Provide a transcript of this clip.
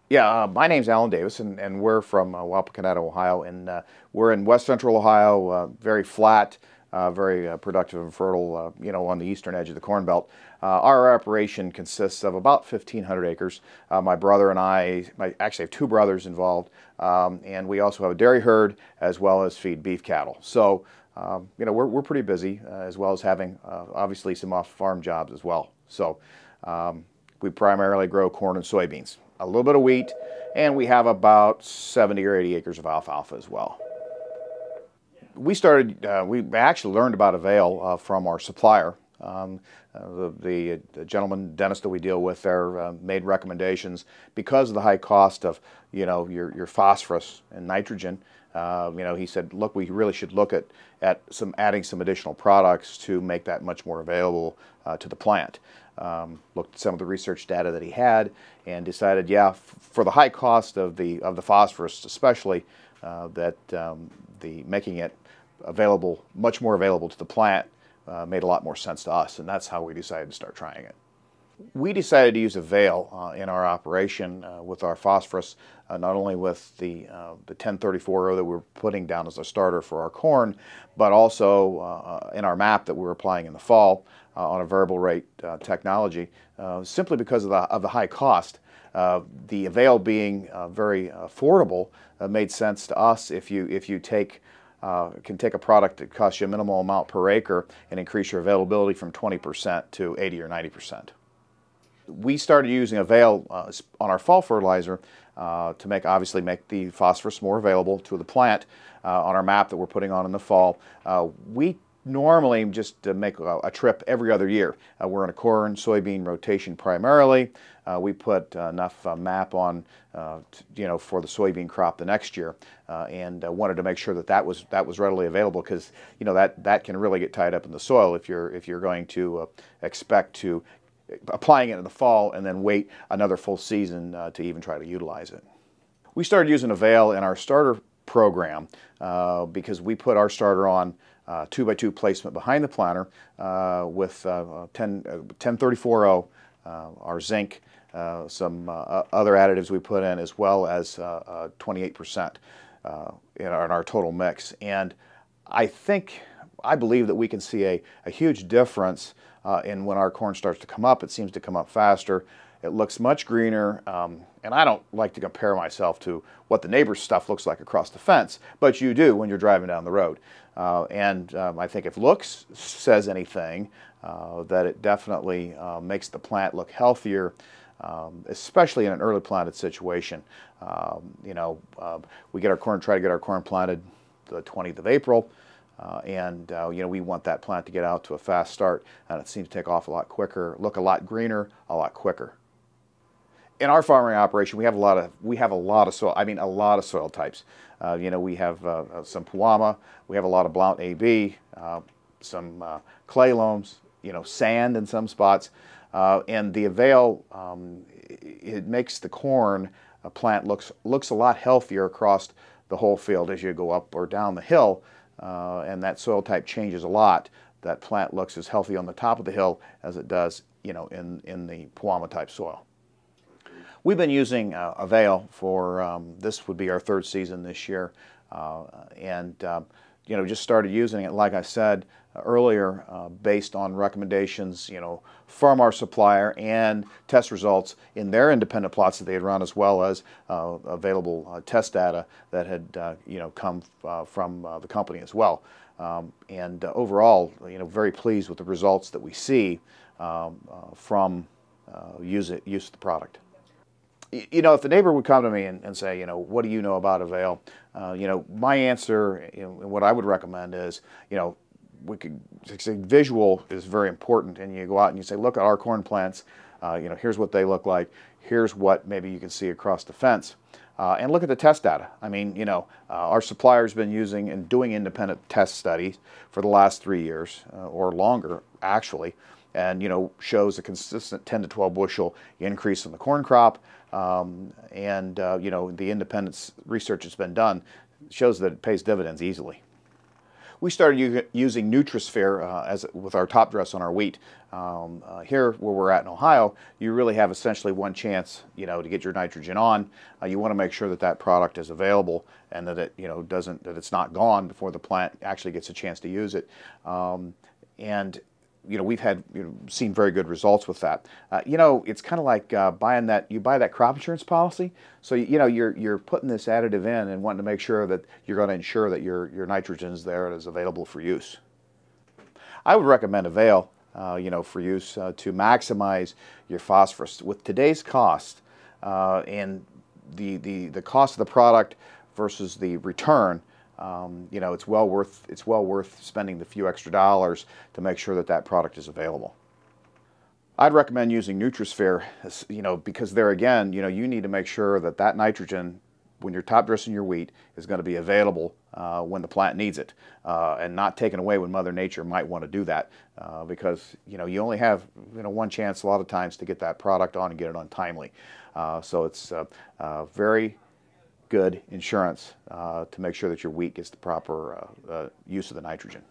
Yeah, my name's Alan Davis, and we're from Wapakoneta, Ohio, and we're in west central Ohio, very flat, very productive and fertile, on the eastern edge of the Corn Belt. Our operation consists of about 1,500 acres. My brother and I actually have two brothers involved, and we also have a dairy herd as well as feed beef cattle. So, we're pretty busy, as well as having obviously some off-farm jobs as well. So, we primarily grow corn and soybeans, a little bit of wheat, and we have about 70 or 80 acres of alfalfa as well. We actually learned about AVAIL from our supplier. The gentleman dentist that we deal with there made recommendations because of the high cost of your phosphorus and nitrogen. He said, look, we really should look at adding some additional products to make that much more available to the plant. Looked at some of the research data that he had and decided, yeah, for the high cost of the phosphorus, especially, that the making it available, much more available to the plant, made a lot more sense to us, and that's how we decided to start trying it. We decided to use AVAIL in our operation with our phosphorus, not only with the 1034 that we were putting down as a starter for our corn, but also in our MAP that we were applying in the fall on a variable rate technology, simply because of the high cost. The AVAIL being very affordable made sense to us. If you can take a product that costs you a minimal amount per acre and increase your availability from 20% to 80 or 90%. We started using AVAIL on our fall fertilizer to obviously make the phosphorus more available to the plant on our MAP that we're putting on in the fall. We normally just make a trip every other year. We're in a corn, soybean rotation primarily. We put enough MAP on, for the soybean crop the next year, and wanted to make sure that was readily available, because that can really get tied up in the soil if you're going to expect to applying it in the fall and then wait another full season to even try to utilize it. We started using AVAIL in our starter program because we put our starter on 2x2 placement behind the planter with 1034-0, our zinc, some other additives we put in, as well as 28% in our total mix. And I believe that we can see a huge difference in when our corn starts to come up. It seems to come up faster. It looks much greener, and I don't like to compare myself to what the neighbor's stuff looks like across the fence, but you do when you're driving down the road. I think if looks says anything, that it definitely makes the plant look healthier, especially in an early planted situation. We try to get our corn planted the 20th of April. We want that plant to get out to a fast start, and it seems to take off a lot quicker, look a lot greener, a lot quicker. In our farming operation, we have a lot of soil. I mean, a lot of soil types. We have some Puama, we have a lot of Blount AB, some clay loams, sand in some spots, and the AVAIL, it makes the corn plant looks a lot healthier across the whole field as you go up or down the hill. And that soil type changes a lot. That plant looks as healthy on the top of the hill as it does, in the Puama type soil. We've been using AVAIL for, this would be our third season this year, just started using it, like I said earlier, based on recommendations, from our supplier and test results in their independent plots that they had run, as well as available test data that had, come from the company as well. Overall, very pleased with the results that we see from use of the product. If the neighbor would come to me and say, what do you know about AVAIL? My answer, and what I would recommend is, visual is very important, and you go out and you say, look at our corn plants, here's what they look like, here's what maybe you can see across the fence, and look at the test data. I mean, our supplier's been using and doing independent test studies for the last 3 years, or longer, actually, and shows a consistent 10 to 12 bushel increase in the corn crop, the independent research that's been done shows that it pays dividends easily. we started using NutriSphere with our top dress on our wheat. Here, where we're at in Ohio, you really have essentially one chance, to get your nitrogen on. You want to make sure that that product is available and that it, that it's not gone before the plant actually gets a chance to use it. And we've had seen very good results with that. It's kind of like you buy that crop insurance policy. So you're putting this additive in and wanting to make sure that you're going to ensure that your nitrogen is there and is available for use. I would recommend AVAIL, for use to maximize your phosphorus. With today's cost and the cost of the product versus the return, it's well worth spending the few extra dollars to make sure that that product is available. I'd recommend using NutriSphere, because there again, you need to make sure that that nitrogen, when you're top dressing your wheat, is going to be available when the plant needs it, and not taken away when Mother Nature might want to do that, because you only have one chance a lot of times to get that product on and get it on timely. So it's very good insurance to make sure that your wheat gets the proper use of the nitrogen.